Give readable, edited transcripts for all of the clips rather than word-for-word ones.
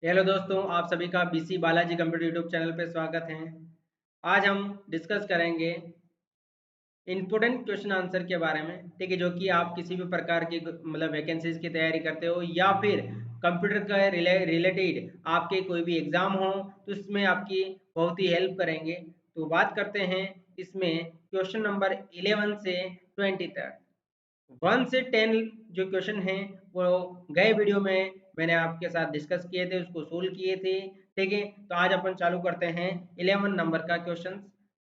Hello दोस्तों, आप सभी का BC Balaji computer YouTube channel पे स्वागत है। आज हम डिस्कस करेंगे इम्पोर्टेंट क्वेश्चन आंसर के बारे में। ठीक है, जो कि आप किसी भी प्रकार की मतलब वैकेंसीज की तैयारी करते हो या फिर कंप्यूटर का रिलेटेड आपके कोई भी एग्जाम हो तो उसमें आपकी बहुत ही हेल्प करेंगे। तो बात करते हैं इसमें क्वेश्चन नंबर 11 से 20 तक। 1 से 10 जो क्वेश्चन हैं वो गए वीडियो में मैंने आपके साथ डिस्कस किए थे, उसको सोल्व किए थे। ठीक है, तो आज अपन चालू करते हैं 11 नंबर का क्वेश्चन।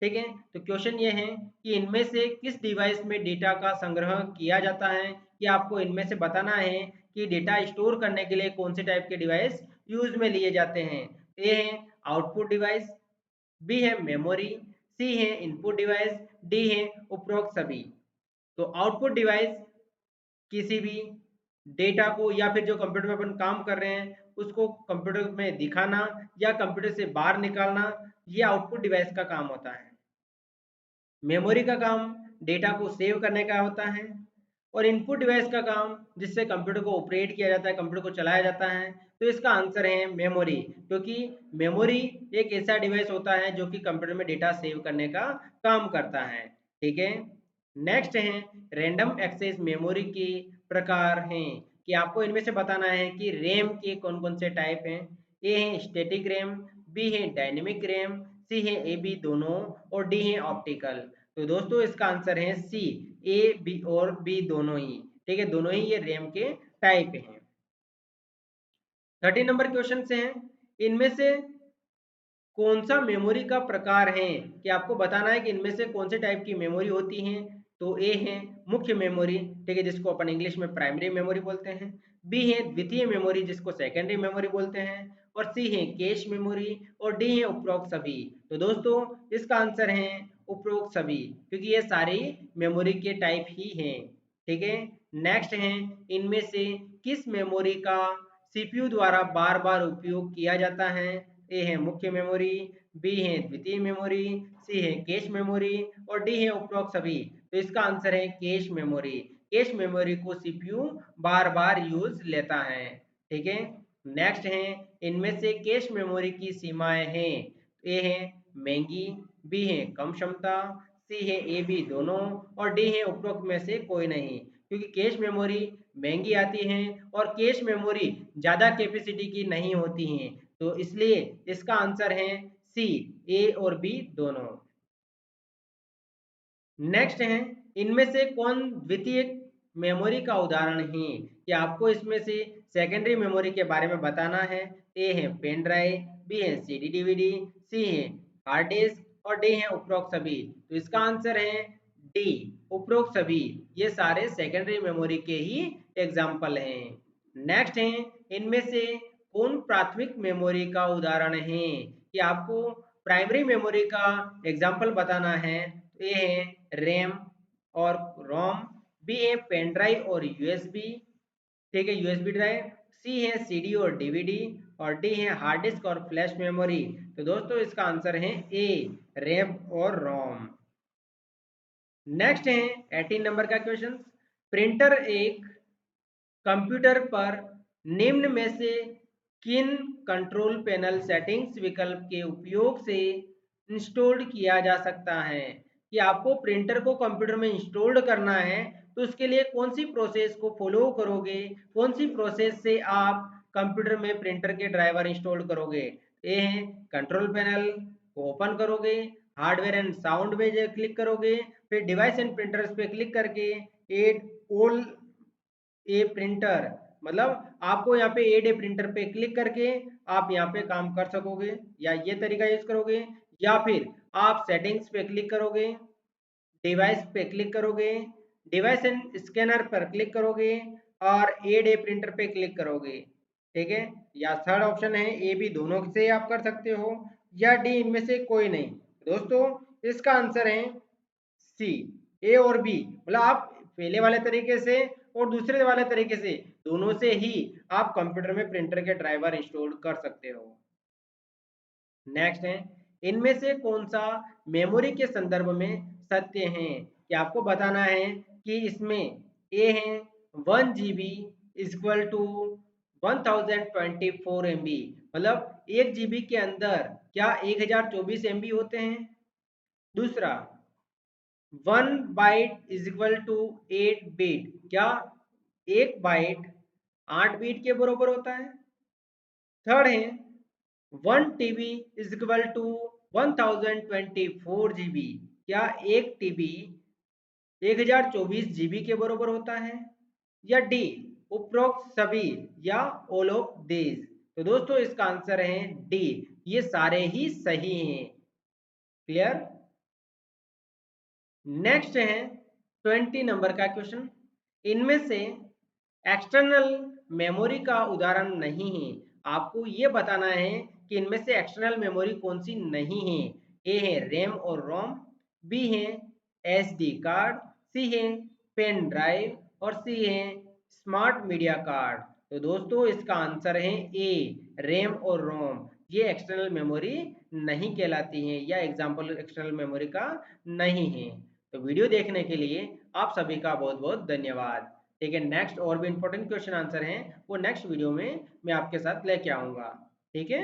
ठीक है, तो क्वेश्चन ये है कि इनमें से किस डिवाइस में डेटा का संग्रह किया जाता है। कि आपको इनमें से बताना है कि डेटा स्टोर करने के लिए कौन से टाइप के डिवाइस यूज में लिए जाते हैं। ए है आउटपुट डिवाइस, बी है मेमोरी, सी है इनपुट डिवाइस, डी है उपरोक्त सभी। तो आउटपुट डिवाइस किसी भी डेटा को या फिर जो कंप्यूटर में अपन काम कर रहे हैं उसको कंप्यूटर में दिखाना या कंप्यूटर से बाहर निकालना, ये आउटपुट डिवाइस का काम होता है। मेमोरी का काम डेटा को सेव करने का होता है और इनपुट डिवाइस का काम जिससे कंप्यूटर को ऑपरेट किया जाता है, कंप्यूटर को चलाया जाता है। तो इसका आंसर है मेमोरी, क्योंकि मेमोरी एक ऐसा डिवाइस होता है जो कि कंप्यूटर में डेटा सेव करने का काम करता है। ठीक है, नेक्स्ट है रैंडम एक्सेस मेमोरी के प्रकार हैं। कि आपको इनमें से बताना है कि रैम के कौन कौन से टाइप हैं। ए है स्टैटिक रैम, बी है डायनेमिक रैम, सी है ए बी दोनों और डी है ऑप्टिकल। तो दोस्तों इसका आंसर है सी, ए बी और बी दोनों ही। ठीक है, दोनों ही ये रैम के टाइप हैं। 13 नंबर क्वेश्चन से हैं इनमें से कौन सा मेमोरी का प्रकार है। कि आपको बताना है कि इनमें से कौन से टाइप की मेमोरी होती हैं। तो ए है मुख्य मेमोरी, ठीक है, जिसको अपन इंग्लिश में प्राइमरी मेमोरी बोलते हैं। बी है द्वितीय मेमोरी, जिसको सेकेंडरी मेमोरी बोलते हैं। और सी है कैश मेमोरी और डी है उपरोक्त सभी। तो दोस्तों इसका आंसर है उपरोक्त सभी, क्योंकि ये सारी मेमोरी के टाइप ही हैं। ठीक है, नेक्स्ट है इनमें से किस मेमोरी का सीपीयू द्वारा बार बार उपयोग किया जाता है। ए है मुख्य मेमोरी, बी है द्वितीय मेमोरी, सी है कैश मेमोरी और डी है उपरोक्त सभी। तो इसका आंसर है कैश मेमोरी। कैश मेमोरी को सीपीयू बार बार यूज लेता है। ठीक है, नेक्स्ट है इनमें से कैश मेमोरी की सीमाएं हैं। ए है महंगी, बी है कम क्षमता, सी है ए बी दोनों और डी है उपरोक्त में से कोई नहीं। क्योंकि कैश मेमोरी महंगी आती हैं और कैश मेमोरी ज़्यादा कैपेसिटी की नहीं होती हैं, तो इसलिए इसका आंसर है सी, ए और बी दोनों। नेक्स्ट है इनमें से कौन द्वितीय मेमोरी का उदाहरण है। कि आपको इसमें से सेकेंडरी मेमोरी के बारे में बताना है। ए है पेन ड्राइव, बी है सीडी डीवीडी, सी है हार्ड डिस्क और डी है उपरोक्त सभी। तो इसका आंसर है डी, उपरोक्त सभी। ये सारे सेकेंडरी मेमोरी के ही एग्जाम्पल हैं। नेक्स्ट है इनमें से कौन प्राथमिक मेमोरी का उदाहरण है। कि आपको प्राइमरी मेमोरी का एग्जाम्पल बताना है। ए है रैम और रोम, बी है पेन ड्राइव और यूएसबी, ठीक है यूएसबी ड्राइव, सी है सीडी और डीवीडी और डी है हार्ड डिस्क और फ्लैश मेमोरी। तो दोस्तों इसका आंसर है ए, रैम और रोम। नेक्स्ट है 18 नंबर का क्वेश्चन। प्रिंटर एक कंप्यूटर पर निम्न में से किन कंट्रोल पैनल सेटिंग्स विकल्प के उपयोग से इंस्टॉल्ड किया जा सकता है। कि आपको प्रिंटर को कंप्यूटर में इंस्टॉल्ड करना है तो उसके लिए कौन सी प्रोसेस को फॉलो करोगे, कौन सी प्रोसेस से आप कंप्यूटर में प्रिंटर के ड्राइवर इंस्टॉल करोगे। ए है कंट्रोल पैनल को ओपन करोगे, हार्डवेयर एंड साउंड में क्लिक करोगे, फिर डिवाइस एंड प्रिंटर्स पे क्लिक करके एड ऑल ए प्रिंटर, मतलब आपको यहाँ पे एड ए प्रिंटर पे क्लिक करके आप यहाँ पे काम कर सकोगे, या ये तरीका यूज करोगे, या फिर आप सेटिंग्स पे क्लिक करोगे, डिवाइस पे क्लिक करोगे, डिवाइस एंड स्कैनर पर क्लिक करोगे और एड ए प्रिंटर पे क्लिक करोगे। ठीक है, या थर्ड ऑप्शन है ए बी दोनों से आप कर सकते हो, या डी इनमें से कोई नहीं। दोस्तों इसका आंसर है सी, ए और बी, मतलब आप पहले वाले तरीके से और दूसरे वाले तरीके से दोनों से ही आप कंप्यूटर में प्रिंटर के ड्राइवर इंस्टॉल कर सकते हो। नेक्स्ट है इनमें से कौन सा मेमोरी के संदर्भ में सत्य है। कि आपको बताना है कि इसमें ए है 1 GB इक्वल टू 1024 MB, मतलब 1 GB के अंदर क्या 1024 MB होते हैं। दूसरा, 1 byte is equal to 8 bit, क्या 1 बाइट 8 बीट के बराबर होता है। थर्ड है 1 TB is equal to 1024 GB, क्या 1 TB 1024 GB के बराबर होता है। या डी, उपरोक्त सभी या ऑल ऑफ दीज। तो दोस्तों इसका आंसर है डी, ये सारे ही सही हैं। क्लियर। नेक्स्ट है 20 नंबर का क्वेश्चन। इनमें से एक्सटर्नल मेमोरी का उदाहरण नहीं है। आपको ये बताना है कि इनमें से एक्सटर्नल मेमोरी कौन सी नहीं है। ए है रैम और रोम, बी है एसडी कार्ड, सी है पेन ड्राइव और सी है स्मार्ट मीडिया कार्ड। तो दोस्तों इसका आंसर है ए, रैम और रोम। ये एक्सटर्नल मेमोरी नहीं कहलाती हैं या एग्जाम्पल एक्सटर्नल मेमोरी का नहीं है। तो वीडियो देखने के लिए आप सभी का बहुत बहुत धन्यवाद। ठीक है, नेक्स्ट और भी इंपॉर्टेंट क्वेश्चन आंसर हैं वो नेक्स्ट वीडियो में मैं आपके साथ लेके आऊँगा। ठीक है।